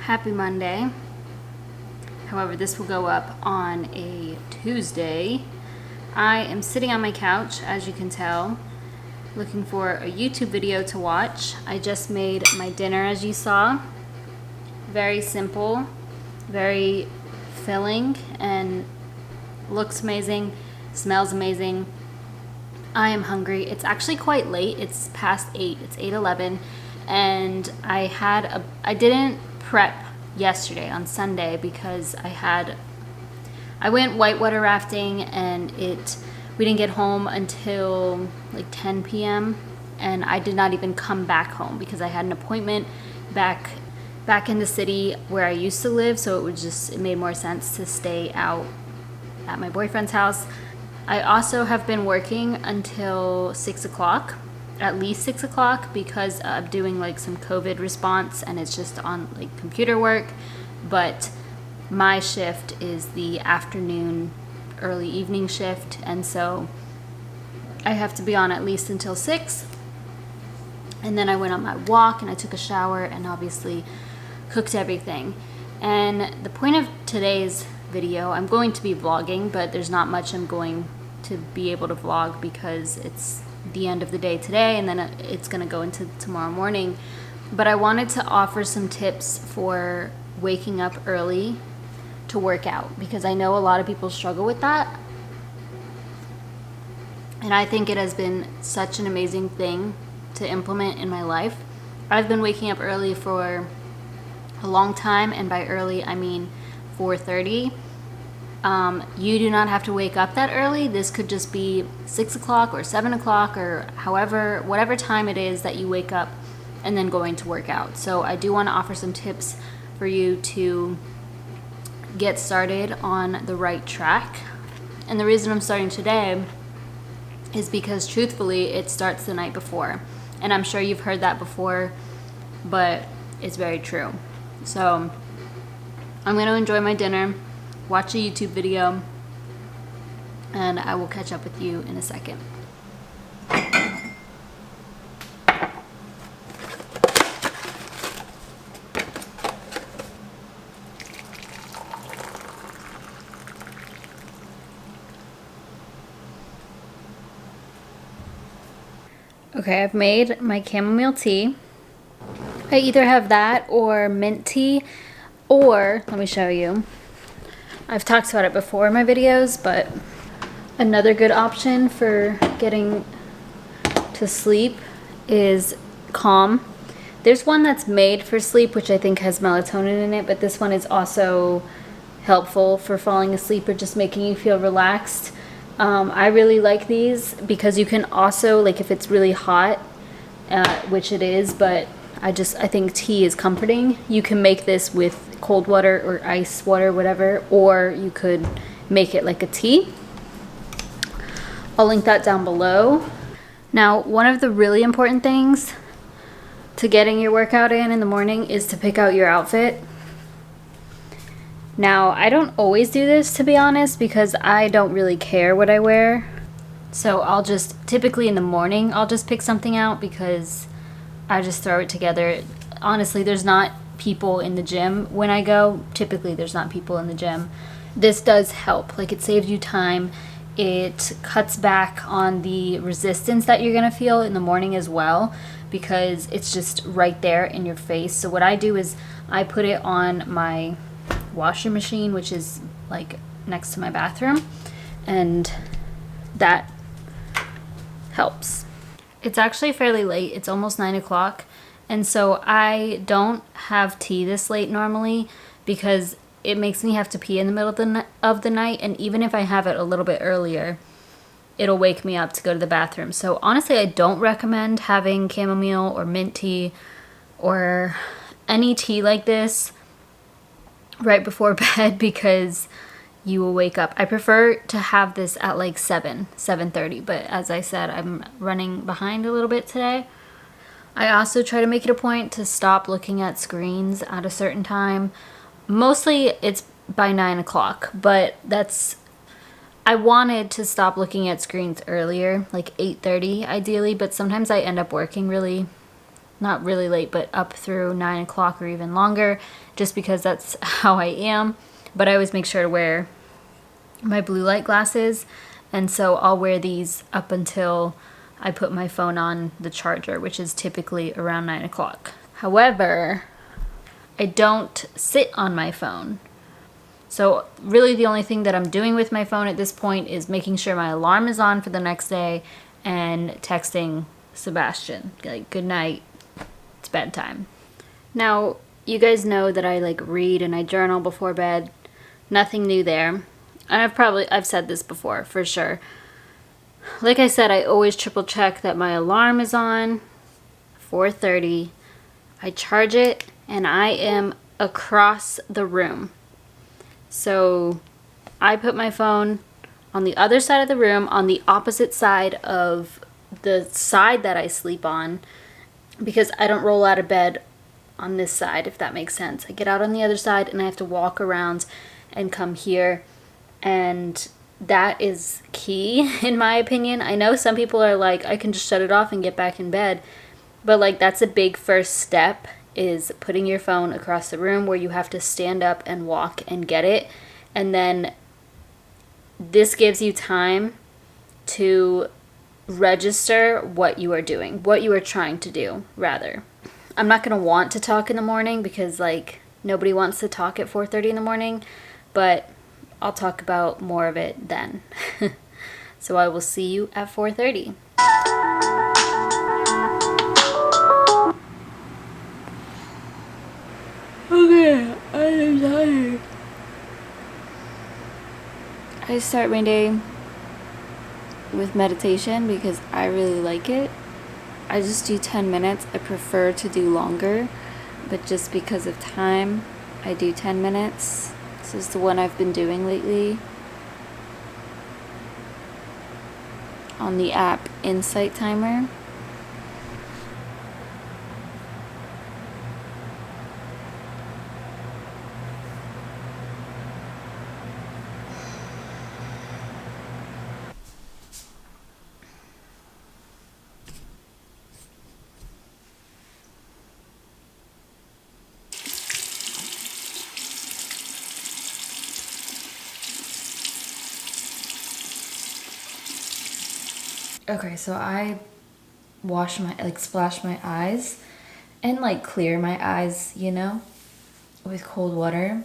Happy Monday. However, this will go up on a Tuesday. I am sitting on my couch, as you can tell, looking for a YouTube video to watch. I just made my dinner, as you saw. Very simple, very filling, and looks amazing, smells amazing. I am hungry. It's actually quite late. It's past 8. It's 8:11, and I didn't prep yesterday on Sunday because I went whitewater rafting and we didn't get home until like 10 p.m. and I did not even come back home because I had an appointment back in the city where I used to live, so it made more sense to stay out at my boyfriend's house. I also have been working until 6 o'clock, at least 6 o'clock, because I'm doing like some COVID response and it's just on like computer work, but my shift is the afternoon, early evening shift, and so I have to be on at least until 6. And then I went on my walk and I took a shower and obviously cooked everything. And the point of today's video, I'm going to be vlogging, but there's not much I'm going to be able to vlog because it's the end of the day today and then it's going to go into tomorrow morning. But I wanted to offer some tips for waking up early to work out because I know a lot of people struggle with that. And I think it has been such an amazing thing to implement in my life. I've been waking up early for a long time, and by early I mean 4:30. You do not have to wake up that early. This could just be 6 o'clock or 7 o'clock or whatever time it is that you wake up and then going to work out. So I do want to offer some tips for you to get started on the right track. And the reason I'm starting today is because truthfully it starts the night before. And I'm sure you've heard that before, but it's very true. So I'm going to enjoy my dinner, watch a YouTube video, and I will catch up with you in a second. Okay, I've made my chamomile tea. I either have that or mint tea, or let me show you. I've talked about it before in my videos, but another good option for getting to sleep is Calm. There's one that's made for sleep, which I think has melatonin in it, but this one is also helpful for falling asleep or just making you feel relaxed. I really like these because you can also, like if it's really hot, which it is, but I think tea is comforting. You can make this with cold water or ice water, whatever, or you could make it like a tea. I'll link that down below. Now, one of the really important things to getting your workout in the morning is to pick out your outfit. Now, I don't always do this, to be honest, because I don't really care what I wear. So typically in the morning, I'll just pick something out because I just throw it together. Honestly, there's not people in the gym when I go. Typically, there's not people in the gym. This does help. Like, it saves you time. It cuts back on the resistance that you're going to feel in the morning as well because it's just right there in your face. So what I do is I put it on my washer machine, which is like next to my bathroom, and that helps. It's actually fairly late. It's almost 9 o'clock, and so I don't have tea this late normally because it makes me have to pee in the middle of the night, and even if I have it a little bit earlier, it'll wake me up to go to the bathroom. So honestly, I don't recommend having chamomile or mint tea or any tea like this right before bed because you will wake up. I prefer to have this at like 7:30, but as I said, I'm running behind a little bit today. I also try to make it a point to stop looking at screens at a certain time. Mostly it's by 9 o'clock, but I wanted to stop looking at screens earlier, like 8:30 ideally, but sometimes I end up working really not really late, but up through 9 o'clock or even longer, just because that's how I am. But I always make sure to wear my blue light glasses, and so I'll wear these up until I put my phone on the charger, which is typically around 9 o'clock. However, I don't sit on my phone. So really the only thing that I'm doing with my phone at this point is making sure my alarm is on for the next day and texting Sebastian, like, good night, it's bedtime. Now, you guys know that I like read and I journal before bed. Nothing new there. And I've said this before, for sure. Like I said, I always triple check that my alarm is on, 4:30. I charge it, and I am across the room. So I put my phone on the other side of the room, on the opposite side of the side that I sleep on, because I don't roll out of bed on this side, if that makes sense. I get out on the other side and I have to walk around and come here, and that is key in my opinion. I know some people are like, I can just shut it off and get back in bed, but like that's a big first step, is putting your phone across the room where you have to stand up and walk and get it. And then this gives you time to register what you are doing, what you are trying to do, rather. I'm not going to want to talk in the morning because like nobody wants to talk at 4:30 in the morning, but I'll talk about more of it then. So I will see you at 4:30. Okay, I am tired. I start my day with meditation because I really like it. I just do 10 minutes. I prefer to do longer, but just because of time, I do 10 minutes. This is the one I've been doing lately on the app Insight Timer. Okay, so I splash my eyes and like clear my eyes, you know, with cold water.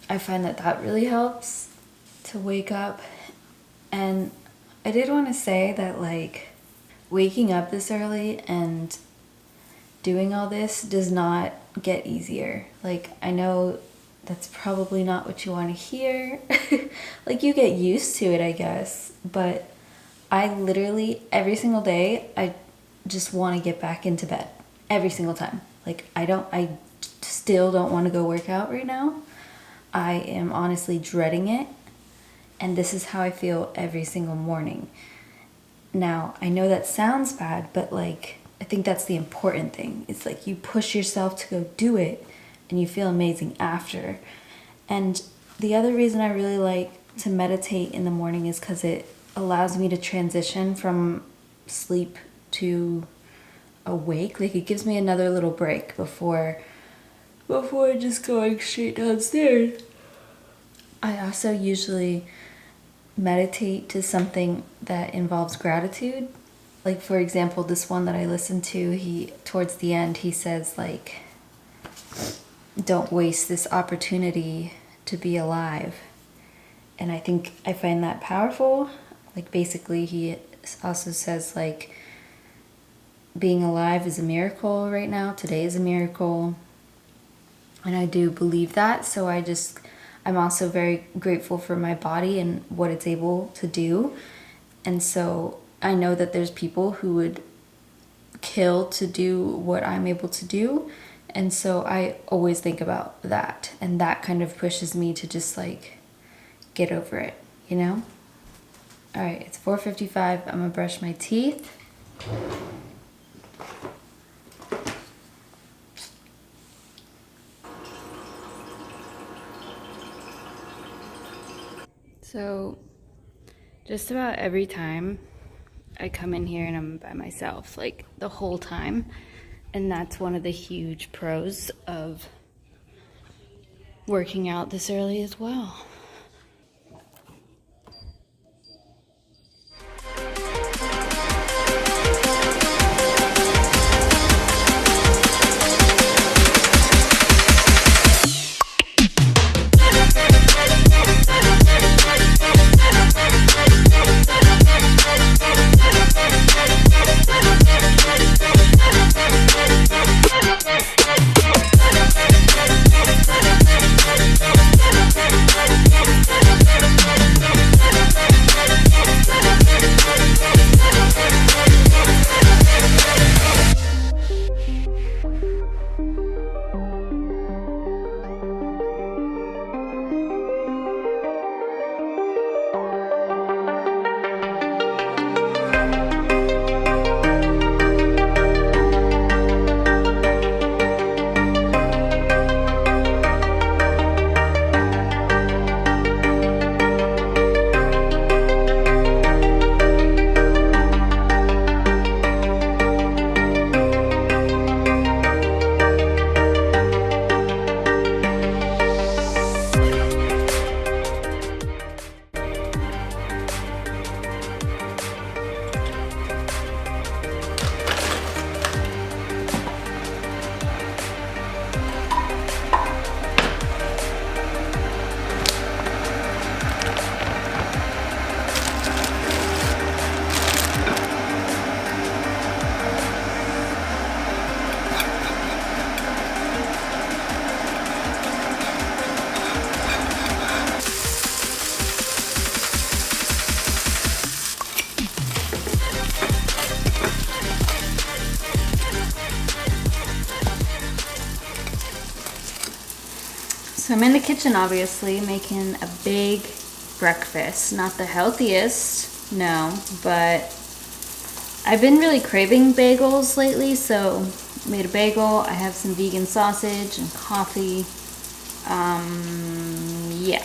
I find that that really helps to wake up. And I did want to say that like waking up this early and doing all this does not get easier. Like, I know that's probably not what you want to hear. Like, you get used to it, I guess, but I literally, every single day, I just want to get back into bed. Every single time. Like, I still don't want to go work out right now. I am honestly dreading it. And this is how I feel every single morning. Now, I know that sounds bad, but like, I think that's the important thing. It's like you push yourself to go do it and you feel amazing after. And the other reason I really like to meditate in the morning is because it allows me to transition from sleep to awake. Like, it gives me another little break before just going straight downstairs. I also usually meditate to something that involves gratitude. Like, for example, this one that I listened to, towards the end, he says, like, don't waste this opportunity to be alive. And I think I find that powerful. Like, basically, he also says, like, being alive is a miracle right now. Today is a miracle. And I do believe that. So I'm also very grateful for my body and what it's able to do. And so I know that there's people who would kill to do what I'm able to do. And so I always think about that. And that kind of pushes me to just like get over it, you know? All right, it's 4:55. I'm gonna brush my teeth. So just about every time I come in here and I'm by myself, like the whole time, And that's one of the huge pros of working out this early as well. So I'm in the kitchen, obviously, making a big breakfast. Not the healthiest, no, but I've been really craving bagels lately, so made a bagel. I have some vegan sausage and coffee. Yeah.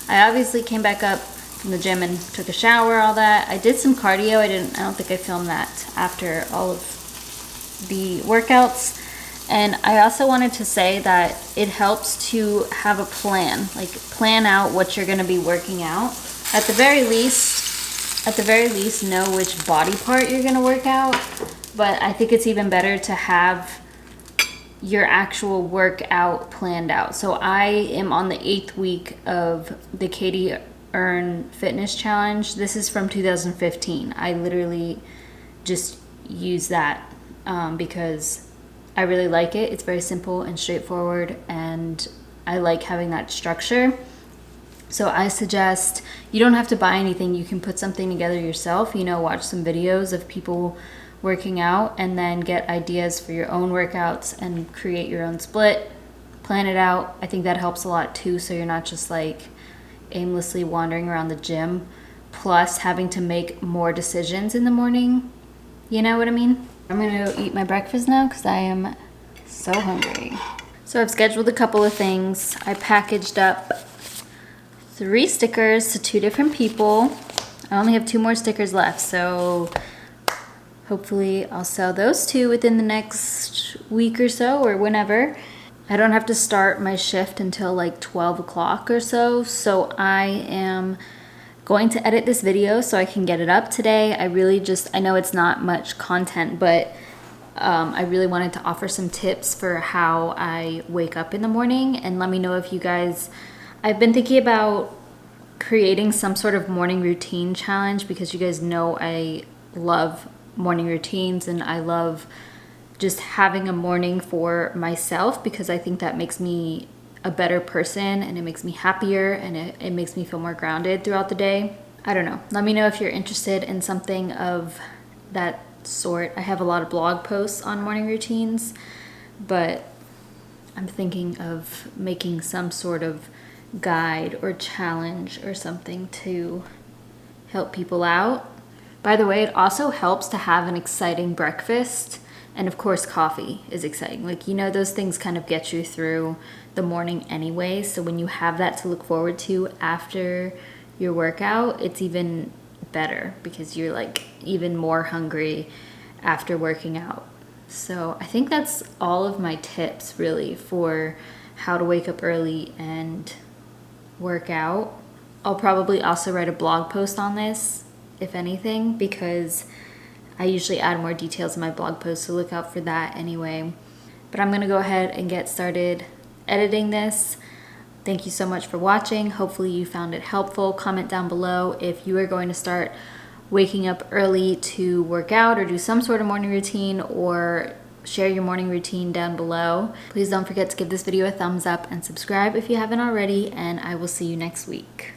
I obviously came back up from the gym and took a shower, all that. I did some cardio. I don't think I filmed that after all of the workouts. And I also wanted to say that it helps to have a plan, like plan out what you're going to be working out. At the very least, know which body part you're going to work out. But I think it's even better to have your actual workout planned out. So I am on the 8th week of the Katie Earn Fitness Challenge. This is from 2015. I literally just use that because I really like it. It's very simple and straightforward, and I like having that structure. So I suggest you don't have to buy anything. You can put something together yourself, watch some videos of people working out and then get ideas for your own workouts and create your own split, plan it out. I think that helps a lot too, so you're not just like aimlessly wandering around the gym, plus having to make more decisions in the morning. You know what I mean? I'm gonna go eat my breakfast now because I am so hungry. So I've scheduled a couple of things. I packaged up 3 stickers to 2 different people. I only have 2 more stickers left, so hopefully I'll sell those 2 within the next week or so, or whenever. I don't have to start my shift until like 12 o'clock or so, so I am going to edit this video so I can get it up today. I know it's not much content, but I really wanted to offer some tips for how I wake up in the morning, and let me know if you guys, I've been thinking about creating some sort of morning routine challenge because you guys know I love morning routines and I love just having a morning for myself because I think that makes me a better person and it makes me happier and it makes me feel more grounded throughout the day. I don't know. Let me know if you're interested in something of that sort. I have a lot of blog posts on morning routines, but I'm thinking of making some sort of guide or challenge or something to help people out. By the way, it also helps to have an exciting breakfast. And of course, coffee is exciting. Those things kind of get you through the morning anyway. So when you have that to look forward to after your workout, it's even better because you're like even more hungry after working out. So I think that's all of my tips really for how to wake up early and work out. I'll probably also write a blog post on this, if anything, because I usually add more details in my blog post, so look out for that anyway. But I'm gonna go ahead and get started editing this. Thank you so much for watching. Hopefully you found it helpful. Comment down below if you are going to start waking up early to work out or do some sort of morning routine, or share your morning routine down below. Please don't forget to give this video a thumbs up and subscribe if you haven't already, and I will see you next week.